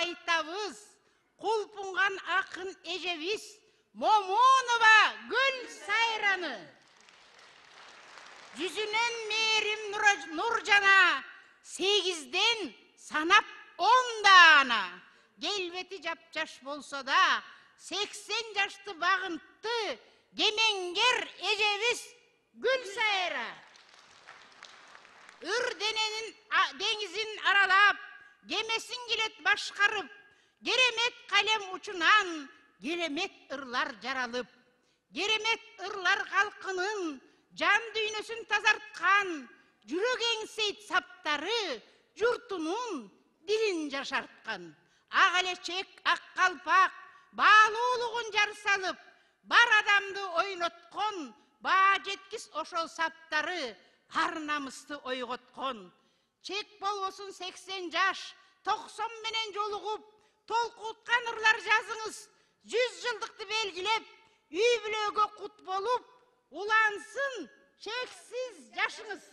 айтабыз. Кулпунган акын эжебиз Момунова Гүл Сайраны. Жүзүнөн мээрим нур жана, 8ден санап 10 ана. Келбети жапжаш болсо да, 80 жашты багынтты кемеңгер эжебиз Гүл Сайра. Үрдененин деңизин аралап, кемесин келет башкарып, керемет калем учунан, керемет ырлар жаралып, керемет ырлар калкынын жан дүйнөсүн тазарткан, жүрөк эңсейт саптары журтунун дилин жашарткан. Ак элечек, ак калпак, баалуулугун жар салып, бар адамды ойноткон, баа жеткис ошол саптары ар намысты ойготкон. Чек болбосун 80 жаш, 90 менен жолугуп, толкуткан ырлар жазыңыз, 100 жылдыкты белгилеп, үй бүлөгө кут болуп, улансын чексиз жашыңыз.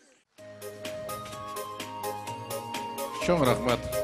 Чоң рахмат.